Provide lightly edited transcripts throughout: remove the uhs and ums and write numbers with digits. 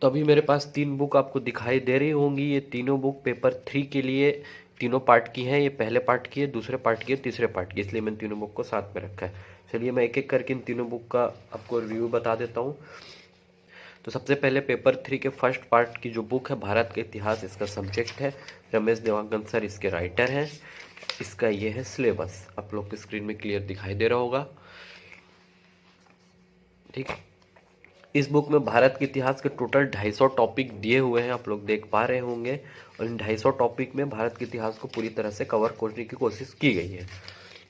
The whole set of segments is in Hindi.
तो अभी मेरे पास 3 बुक आपको दिखाई दे रही होंगी। ये तीनों बुक पेपर 3 के लिए तीनों पार्ट की हैं। ये पहले पार्ट की है, दूसरे पार्ट की है, तीसरे पार्ट की, इसलिए मैंने तीनों बुक को साथ में रखा है। चलिए मैं एक एक करके इन तीनों बुक का आपको रिव्यू बता देता हूँ। तो सबसे पहले पेपर 3 के फर्स्ट पार्ट की जो बुक है, भारत का इतिहास इसका सब्जेक्ट है। रमेश देवांगन सर इसके राइटर हैं। इसका ये है सिलेबस, आप लोग की स्क्रीन में क्लियर दिखाई दे रहा होगा। ठीक है। इस बुक में भारत के इतिहास के टोटल 250 टॉपिक दिए हुए हैं, आप लोग देख पा रहे होंगे। और इन 250 टॉपिक में भारत के इतिहास को पूरी तरह से कवर करने की कोशिश की गई है।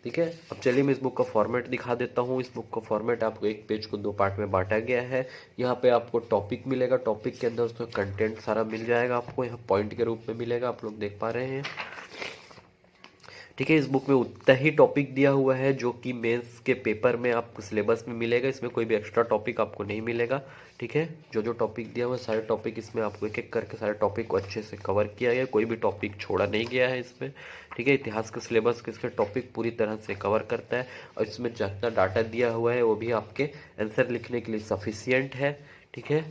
ठीक है। अब चलिए मैं इस बुक का फॉर्मेट दिखा देता हूँ। इस बुक का फॉर्मेट आपको एक पेज को 2 पार्ट में बांटा गया है। यहाँ पे आपको टॉपिक मिलेगा, टॉपिक के अंदर उसका कंटेंट सारा मिल जाएगा आपको, यहाँ पॉइंट के रूप में मिलेगा, आप लोग देख पा रहे हैं। ठीक है। इस बुक में उतना ही टॉपिक दिया हुआ है जो कि मेंस के पेपर में आपको सिलेबस में मिलेगा। इसमें कोई भी एक्स्ट्रा टॉपिक आपको नहीं मिलेगा। ठीक है। जो जो टॉपिक दिया हुआ है सारे टॉपिक इसमें आपको एक एक करके सारे टॉपिक को अच्छे से कवर किया गया है, कोई भी टॉपिक छोड़ा नहीं गया है इसमें। ठीक है। इतिहास के सिलेबस के इसके टॉपिक पूरी तरह से कवर करता है, और इसमें जितना डाटा दिया हुआ है वो भी आपके आंसर लिखने के लिए सफिशियंट है। ठीक है।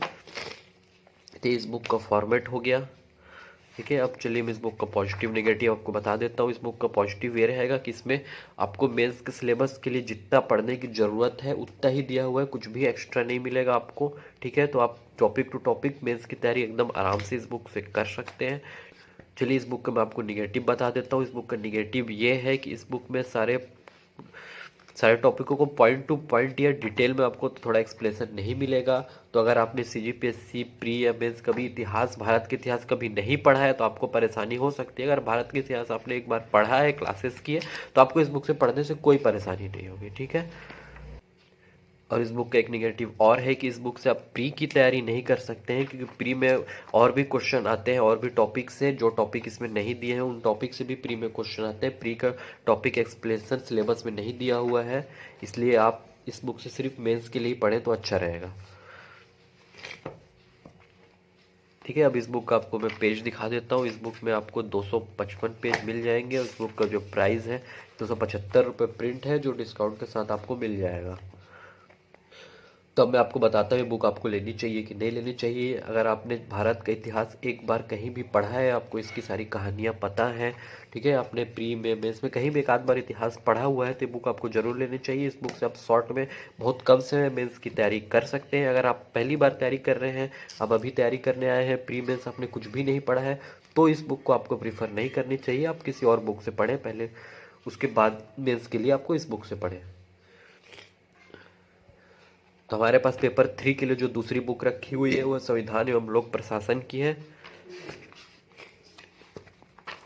तो इस बुक का फॉर्मेट हो गया। ठीक है। अब चलिए मैं इस बुक का पॉजिटिव नेगेटिव आपको बता देता हूँ। इस बुक का पॉजिटिव ये रहेगा कि इसमें आपको मेंस के सिलेबस के लिए जितना पढ़ने की ज़रूरत है उतना ही दिया हुआ है, कुछ भी एक्स्ट्रा नहीं मिलेगा आपको। ठीक है। तो आप टॉपिक टू टॉपिक मेंस की तैयारी एकदम आराम से इस बुक से कर सकते हैं। चलिए इस बुक का मैं आपको निगेटिव बता देता हूँ। इस बुक का निगेटिव ये है कि इस बुक में सारे सारे टॉपिकों को पॉइंट टू पॉइंट या डिटेल में आपको थोड़ा एक्सप्लेनेशन नहीं मिलेगा। तो अगर आपने सीजीपीएससी प्री या मेंस कभी इतिहास, भारत के इतिहास कभी नहीं पढ़ा है तो आपको परेशानी हो सकती है। अगर भारत के इतिहास आपने एक बार पढ़ा है, क्लासेस की है, तो आपको इस बुक से पढ़ने से कोई परेशानी नहीं होगी। ठीक है। और इस बुक का एक निगेटिव और है कि इस बुक से आप प्री की तैयारी नहीं कर सकते हैं, क्योंकि प्री में और भी क्वेश्चन आते हैं, और भी टॉपिक से जो टॉपिक इसमें नहीं दिए हैं उन टॉपिक से भी प्री में क्वेश्चन आते हैं। प्री का टॉपिक एक्सप्लेनेशन सिलेबस में नहीं दिया हुआ है, इसलिए आप इस बुक से सिर्फ मेंस के लिए ही पढ़ें तो अच्छा रहेगा। ठीक है। अब इस बुक का आपको मैं पेज दिखा देता हूँ। इस बुक में आपको 255 पेज मिल जाएंगे, और इस बुक का जो प्राइस है 275 रुपये प्रिंट है, जो डिस्काउंट के साथ आपको मिल जाएगा। तो अब मैं आपको बताता हूँ ये बुक आपको लेनी चाहिए कि नहीं लेनी चाहिए। अगर आपने भारत का इतिहास एक बार कहीं भी पढ़ा है, आपको इसकी सारी कहानियाँ पता हैं, ठीक है, आपने प्री में मेंस में कहीं भी एक आध बार इतिहास पढ़ा हुआ है, तो ये बुक आपको जरूर लेनी चाहिए। इस बुक से आप शॉर्ट में बहुत कम समय में मेंस की तैयारी कर सकते हैं। अगर आप पहली बार तैयारी कर रहे हैं, आप अभी तैयारी करने आए हैं, प्री मेंस आपने कुछ भी नहीं पढ़ा है, तो इस बुक को आपको प्रीफर नहीं करनी चाहिए। आप किसी और बुक से पढ़ें पहले, उसके बाद मेंस के लिए आपको इस बुक से पढ़ें। तो हमारे पास पेपर 3 के लिए जो दूसरी बुक रखी हुई है वो संविधान एवं लोक प्रशासन की है।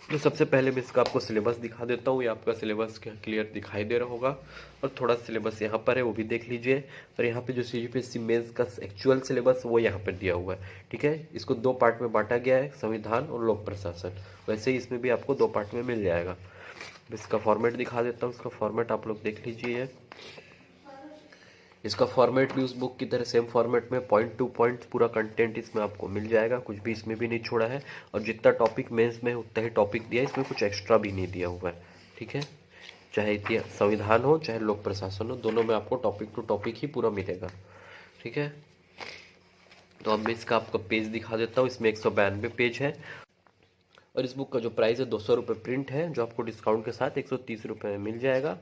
तो सबसे पहले मैं इसका आपको सिलेबस दिखा देता हूँ। ये आपका सिलेबस क्लियर दिखाई दे रहा होगा, और थोड़ा सिलेबस यहाँ पर है वो भी देख लीजिए। और यहाँ पे जो सीजीपीएससी मेंस का एक्चुअल सिलेबस वो यहाँ पर दिया हुआ है। ठीक है। इसको 2 पार्ट में बांटा गया है, संविधान और लोक प्रशासन। वैसे ही इसमें भी आपको 2 पार्ट में मिल जाएगा। इसका फॉर्मेट दिखा देता हूँ। इसका फॉर्मेट आप लोग देख लीजिए। इसका फॉर्मेट भी उस बुक की तरह सेम फॉर्मेट में पॉइंट टू पॉइंट पूरा कंटेंट इसमें आपको मिल जाएगा, कुछ भी इसमें भी नहीं छोड़ा है। और जितना टॉपिक मेंस में उतना ही टॉपिक दिया है, इसमें कुछ एक्स्ट्रा भी नहीं दिया हुआ है। ठीक है। चाहे इतिहास संविधान हो चाहे लोक प्रशासन हो, दोनों में आपको टॉपिक टू टॉपिक ही पूरा मिलेगा। ठीक है। तो अब मैं इसका आपको पेज दिखा देता हूँ। इसमें 192 पेज है, और इस बुक का जो प्राइस है 200 रुपये प्रिंट है, जो आपको डिस्काउंट के साथ 130 रुपये में मिल जाएगा।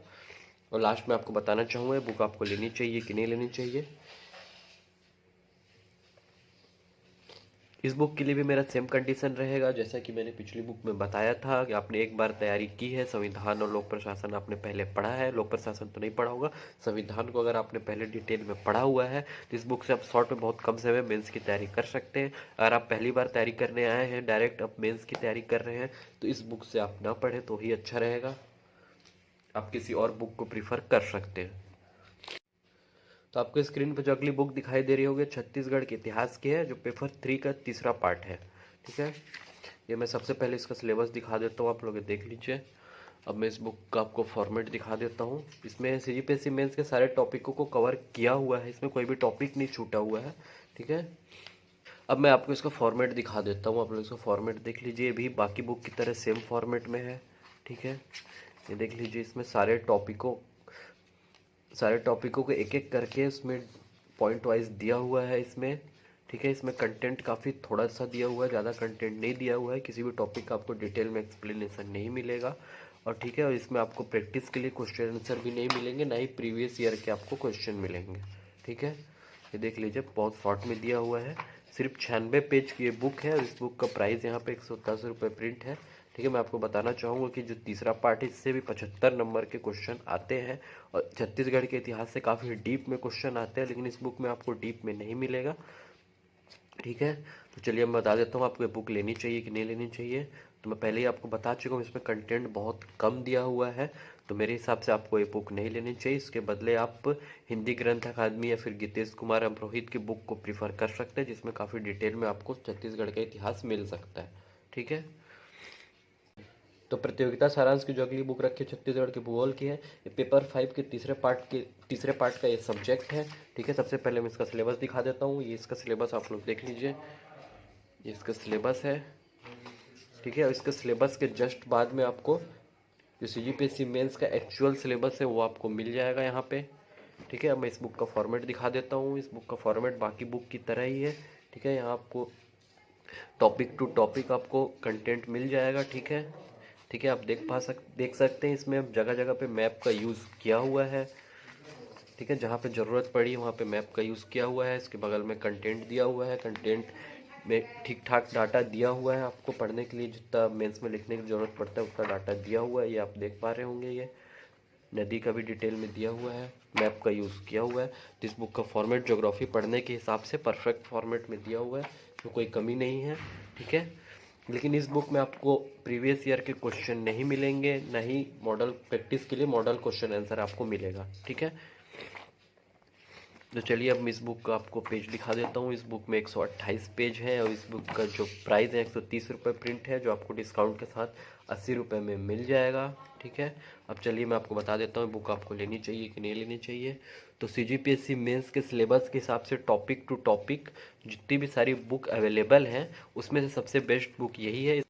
और लास्ट में आपको बताना चाहूँगा बुक आपको लेनी चाहिए कि नहीं लेनी चाहिए। इस बुक के लिए भी मेरा सेम कंडीशन रहेगा, जैसा कि मैंने पिछली बुक में बताया था कि आपने एक बार तैयारी की है, संविधान और लोक प्रशासन आपने पहले पढ़ा है, लोक प्रशासन तो नहीं पढ़ा होगा, संविधान को अगर आपने पहले डिटेल में पढ़ा हुआ है तो इस बुक से आप शॉर्ट में बहुत कम समय में मेंस की तैयारी कर सकते हैं। अगर आप पहली बार तैयारी करने आए हैं, डायरेक्ट आप मेंस की तैयारी कर रहे हैं, तो इस बुक से आप ना पढ़ें तो ही अच्छा रहेगा। आप किसी और बुक को प्रीफर कर सकते हैं। तो आपको स्क्रीन पर जो अगली बुक दिखाई दे रही होगी छत्तीसगढ़ के इतिहास की है, जो पेपर 3 का तीसरा पार्ट है। ठीक है। ये मैं सबसे पहले इसका सिलेबस दिखा देता हूँ, आप लोग ये देख लीजिए। अब मैं इस बुक का आपको फॉर्मेट दिखा देता हूँ। इसमें सीजीपीएससी मेंस के सारे टॉपिकों को कवर किया हुआ है, इसमें कोई भी टॉपिक नहीं छूटा हुआ है। ठीक है। अब मैं आपको इसका फॉर्मेट दिखा देता हूँ, आप लोग इसका फॉर्मेट देख लीजिए। ये भी बाकी बुक की तरह सेम फॉर्मेट में है। ठीक है। ये देख लीजिए, इसमें सारे टॉपिकों को एक एक करके उसमें पॉइंट वाइज दिया हुआ है इसमें। ठीक है। इसमें कंटेंट काफ़ी थोड़ा सा दिया हुआ है, ज़्यादा कंटेंट नहीं दिया हुआ है, किसी भी टॉपिक का आपको डिटेल में एक्सप्लेनेशन नहीं मिलेगा। और ठीक है, और इसमें आपको प्रैक्टिस के लिए क्वेश्चन आंसर भी नहीं मिलेंगे, ना ही प्रीवियस ईयर के आपको क्वेश्चन मिलेंगे। ठीक है, ये देख लीजिए, बहुत शॉर्ट में दिया हुआ है। सिर्फ 96 पेज की ये बुक है और इस बुक का प्राइस यहाँ पे 110 रुपये प्रिंट है। ठीक है, मैं आपको बताना चाहूँगा कि जो तीसरा पार्ट है इससे भी 75 नंबर के क्वेश्चन आते हैं और छत्तीसगढ़ के इतिहास से काफ़ी डीप में क्वेश्चन आते हैं, लेकिन इस बुक में आपको डीप में नहीं मिलेगा। ठीक है, तो चलिए मैं बता देता हूँ आपको ये बुक लेनी चाहिए कि नहीं लेनी चाहिए। तो मैं पहले ही आपको बता चुका हूँ इसमें कंटेंट बहुत कम दिया हुआ है, तो मेरे हिसाब से आपको ये बुक नहीं लेनी चाहिए। इसके बदले आप हिंदी ग्रंथ अकादमी या फिर गीतेश कुमार अमरोहित की बुक को प्रीफर कर सकते हैं, जिसमें काफ़ी डिटेल में आपको छत्तीसगढ़ का इतिहास मिल सकता है। ठीक है, तो प्रतियोगिता सारांश की जो अगली बुक रखी है छत्तीसगढ़ के भूगोल की है। ये पेपर 5 के तीसरे पार्ट का ये सब्जेक्ट है। ठीक है, सबसे पहले मैं इसका सिलेबस दिखा देता हूँ। ये इसका सिलेबस आप लोग देख लीजिए, ये इसका सिलेबस है। ठीक है, और इसके सिलेबस के जस्ट बाद में आपको जो CGPSC मेंस का एक्चुअल सिलेबस है वो आपको मिल जाएगा यहाँ पे। ठीक है, अब मैं इस बुक का फॉर्मेट दिखा देता हूँ। इस बुक का फॉर्मेट बाकी बुक की तरह ही है। ठीक है, यहाँ आपको टॉपिक टू टॉपिक आपको कंटेंट मिल जाएगा। ठीक है, ठीक है, आप देख सकते हैं इसमें जगह जगह पे मैप का यूज़ किया हुआ है। ठीक है, जहाँ पे ज़रूरत पड़ी वहाँ पे मैप का यूज़ किया हुआ है। इसके बगल में कंटेंट दिया हुआ है, कंटेंट में ठीक ठाक डाटा दिया हुआ है। आपको पढ़ने के लिए जितना मेंस में लिखने की ज़रूरत पड़ता है उतना डाटा दिया हुआ है, ये आप देख पा रहे होंगे। ये नदी का भी डिटेल में दिया हुआ है, मैप का यूज़ किया हुआ है। इस बुक का फॉर्मेट ज्योग्राफी पढ़ने के हिसाब से परफेक्ट फॉर्मेट में दिया हुआ है, तो कोई कमी नहीं है। ठीक है, लेकिन इस बुक में आपको प्रीवियस ईयर के क्वेश्चन नहीं मिलेंगे, ना ही मॉडल प्रैक्टिस के लिए मॉडल क्वेश्चन आंसर आपको मिलेगा। ठीक है, तो चलिए अब मैं इस बुक का आपको पेज दिखा देता हूँ। इस बुक में 128 पेज है और इस बुक का जो प्राइस है 130 रुपये प्रिंट है, जो आपको डिस्काउंट के साथ 80 रुपये में मिल जाएगा। ठीक है, अब चलिए मैं आपको बता देता हूँ बुक आपको लेनी चाहिए कि नहीं लेनी चाहिए। तो CGPSC मेंस के सिलेबस के हिसाब से टॉपिक टू टॉपिक जितनी भी सारी बुक अवेलेबल हैं उसमें से सबसे बेस्ट बुक यही है।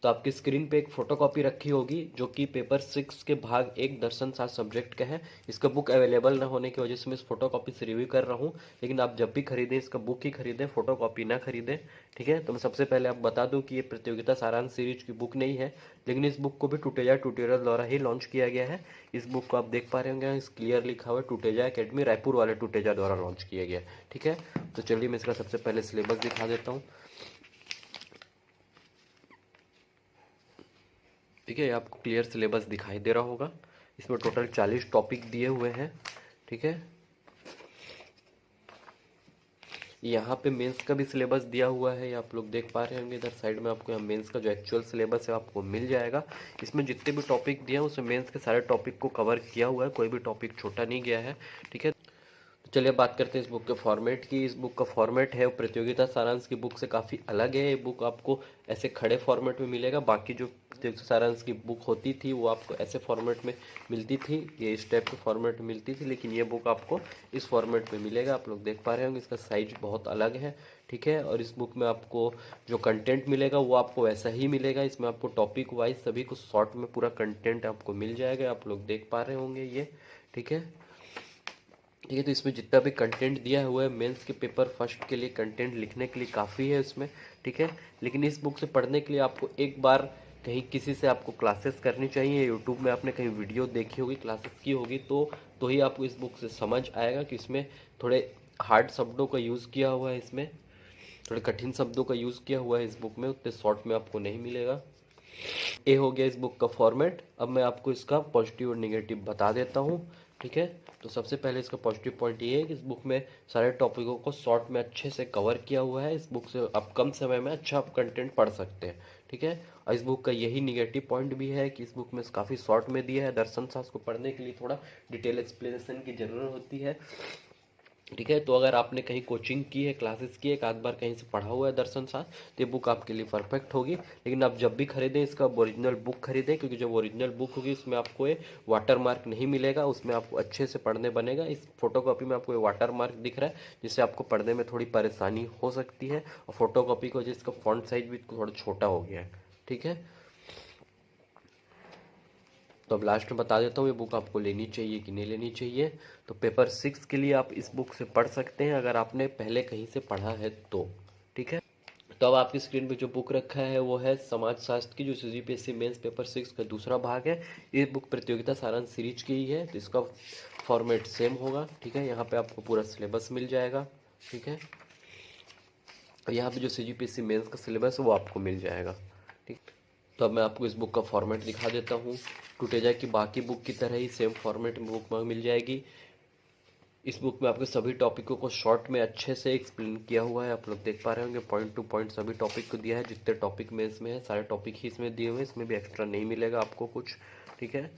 तो आपकी स्क्रीन पे एक फोटोकॉपी रखी होगी जो कि पेपर 6 के भाग 1 दर्शन शास्त्र सब्जेक्ट का है। इसका बुक अवेलेबल ना होने की वजह से मैं इस फोटोकॉपी से रिव्यू कर रहा हूँ, लेकिन आप जब भी खरीदें इसका बुक ही खरीदें, फोटोकॉपी ना खरीदें। ठीक है, तो मैं सबसे पहले आप बता दूं कि ये प्रतियोगिता सारांश सीरीज की बुक नहीं है, लेकिन इस बुक को भी टूटेजा ट्यूटोरियल द्वारा ही लॉन्च किया गया है। इस बुक को आप देख पा रहे होंगे, इस क्लियर लिखा हुआ है टूटेजा अकेडमी रायपुर वाले टूटेजा द्वारा लॉन्च किया गया। ठीक है, तो चलिए मैं इसका सबसे पहले सिलेबस दिखा देता हूँ। ठीक है, आपको क्लियर सिलेबस दिखाई दे रहा होगा। इसमें टोटल 40 टॉपिक दिए हुए हैं। ठीक है, यहाँ पे मेंस का भी सिलेबस दिया हुआ है, ये आप लोग देख पा रहे होंगे। इधर साइड में आपको यहाँ मेंस का जो एक्चुअल सिलेबस है आपको मिल जाएगा। इसमें जितने भी टॉपिक दिए हैं उसमें मेंस के सारे टॉपिक को कवर किया हुआ है, कोई भी टॉपिक छोटा नहीं गया है। ठीक है, तो चलिए बात करते हैं इस बुक के फॉर्मेट की। इस बुक का फॉर्मेट है प्रतियोगिता सारांश की बुक से काफ़ी अलग है। ये बुक आपको ऐसे खड़े फॉर्मेट में मिलेगा, बाकी जो प्रतियोगिता सारांश की बुक होती थी वो आपको ऐसे फॉर्मेट में मिलती थी, ये इस टाइप के फॉर्मेट में मिलती थी, लेकिन ये बुक आपको इस फॉर्मेट में मिलेगा। आप लोग देख पा रहे होंगे इसका साइज बहुत अलग है। ठीक है, और इस बुक में आपको जो कंटेंट मिलेगा वो आपको वैसा ही मिलेगा। इसमें आपको टॉपिक वाइज सभी कुछ शॉर्ट में पूरा कंटेंट आपको मिल जाएगा, आप लोग देख पा रहे होंगे ये। ठीक है, ठीक है, तो इसमें जितना भी कंटेंट दिया हुआ है मेंस के पेपर फर्स्ट के लिए कंटेंट लिखने के लिए काफ़ी है इसमें। ठीक है, लेकिन इस बुक से पढ़ने के लिए आपको एक बार कहीं किसी से आपको क्लासेस करनी चाहिए। यूट्यूब में आपने कहीं वीडियो देखी होगी, क्लासेस की होगी, तो ही आपको इस बुक से समझ आएगा कि इसमें थोड़े हार्ड शब्दों का यूज़ किया हुआ है, इसमें थोड़े कठिन शब्दों का यूज़ किया हुआ है इस बुक में, उतने शॉर्ट में आपको नहीं मिलेगा। ये हो गया इस बुक का फॉर्मेट। अब मैं आपको इसका पॉजिटिव और नेगेटिव बता देता हूँ। ठीक है, तो सबसे पहले इसका पॉजिटिव पॉइंट ये है कि इस बुक में सारे टॉपिकों को शॉर्ट में अच्छे से कवर किया हुआ है। इस बुक से आप कम समय में अच्छा कंटेंट पढ़ सकते हैं। ठीक है, और इस बुक का यही निगेटिव पॉइंट भी है कि इस बुक में काफ़ी शॉर्ट में दिया है। दर्शन शास्त्र को पढ़ने के लिए थोड़ा डिटेल एक्सप्लेनेशन की ज़रूरत होती है। ठीक है, तो अगर आपने कहीं कोचिंग की है, क्लासेस की है, एक आध बार कहीं से पढ़ा हुआ है दर्शन शास्त्र, तो ये बुक आपके लिए परफेक्ट होगी। लेकिन आप जब भी खरीदें इसका ओरिजिनल बुक खरीदें, क्योंकि जब ओरिजिनल बुक होगी उसमें आपको ये वाटर मार्क नहीं मिलेगा, उसमें आपको अच्छे से पढ़ने बनेगा। इस फोटोकॉपी में आपको ये वाटर मार्क दिख रहा है, जिससे आपको पढ़ने में थोड़ी परेशानी हो सकती है। और फोटोकॉपी की वजह से इसका फॉन्ट साइज भी थोड़ा छोटा हो गया है। ठीक है, तो अब लास्ट में बता देता हूँ ये बुक आपको लेनी चाहिए कि नहीं लेनी चाहिए। तो पेपर 6 के लिए आप इस बुक से पढ़ सकते हैं अगर आपने पहले कहीं से पढ़ा है तो, ठीक है। तो अब आपकी स्क्रीन पे जो बुक रखा है वो है समाज शास्त्र की, जो CGPSC मेंस पेपर 6 का दूसरा भाग है। ये बुक प्रतियोगिता सारांश सीरीज की ही है, तो इसका फॉर्मेट सेम होगा, ठीक है। यहाँ पे आपको पूरा सिलेबस मिल जाएगा, ठीक है। और यहाँ पे जो CGPSC मेंस का सिलेबस है वो आपको मिल जाएगा, ठीक। तो अब मैं आपको इस बुक का फॉर्मेट दिखा देता हूँ। टूटेजा की बाकी बुक की तरह ही सेम फॉर्मेट में बुक मिल जाएगी। इस बुक में आपके सभी टॉपिकों को शॉर्ट में अच्छे से एक्सप्लेन किया हुआ है, आप लोग देख पा रहे होंगे। पॉइंट टू पॉइंट सभी टॉपिक को दिया है, जितने टॉपिक में इसमें है सारे टॉपिक ही इसमें दिए हुए हैं, इसमें भी एक्स्ट्रा नहीं मिलेगा आपको कुछ, ठीक है।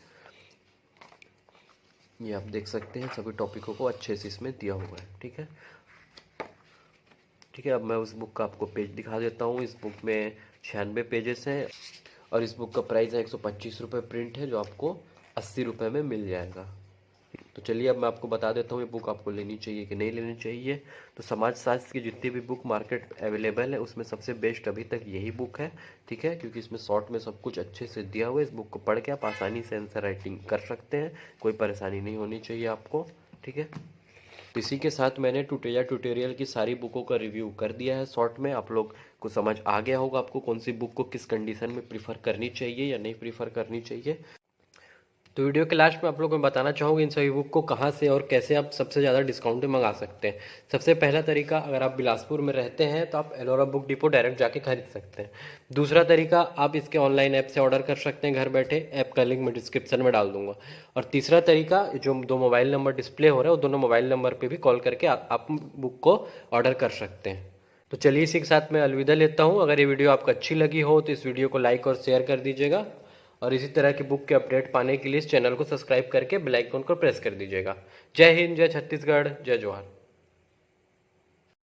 ये आप देख सकते हैं सभी टॉपिकों को अच्छे से इसमें दिया हुआ है, ठीक है। ठीक है, अब मैं उस बुक का आपको पेज दिखा देता हूँ। इस बुक में 96 पेजेस हैं और इस बुक का प्राइस है 125 रुपये प्रिंट है, जो आपको 80 रुपये में मिल जाएगा। तो चलिए अब मैं आपको बता देता हूँ ये बुक आपको लेनी चाहिए कि नहीं लेनी चाहिए। तो समाज शास्त्र की जितनी भी बुक मार्केट अवेलेबल है उसमें सबसे बेस्ट अभी तक यही बुक है, ठीक है, क्योंकि इसमें शॉर्ट में सब कुछ अच्छे से दिया हुआ है। इस बुक को पढ़ के आप आसानी से आंसर राइटिंग कर सकते हैं, कोई परेशानी नहीं होनी चाहिए आपको, ठीक है। तो इसी के साथ मैंने टूटेजा ट्यूटोरियल की सारी बुकों का रिव्यू कर दिया है शॉर्ट में। आप लोग को समझ आ गया होगा आपको कौन सी बुक को किस कंडीशन में प्रीफर करनी चाहिए या नहीं प्रीफर करनी चाहिए। तो वीडियो के लास्ट में आप लोगों को बताना चाहूँगी इन सभी बुक को कहाँ से और कैसे आप सबसे ज़्यादा डिस्काउंट में मंगा सकते हैं। सबसे पहला तरीका, अगर आप बिलासपुर में रहते हैं तो आप एलोरा बुक डिपो डायरेक्ट जाके खरीद सकते हैं। दूसरा तरीका, आप इसके ऑनलाइन ऐप से ऑर्डर कर सकते हैं घर बैठे, ऐप का लिंक मैं डिस्क्रिप्शन में डाल दूंगा। और तीसरा तरीका, जो 2 मोबाइल नंबर डिस्प्ले हो रहा है वो दोनों मोबाइल नंबर पर भी कॉल करके आप बुक को ऑर्डर कर सकते हैं। तो चलिए इसी के साथ मैं अलविदा लेता हूँ। अगर ये वीडियो आपको अच्छी लगी हो तो इस वीडियो को लाइक और शेयर कर दीजिएगा और इसी तरह की बुक के अपडेट पाने के लिए इस चैनल को सब्सक्राइब करके बेल आइकन को प्रेस कर दीजिएगा। जय हिंद, जय छत्तीसगढ़, जय जोहार।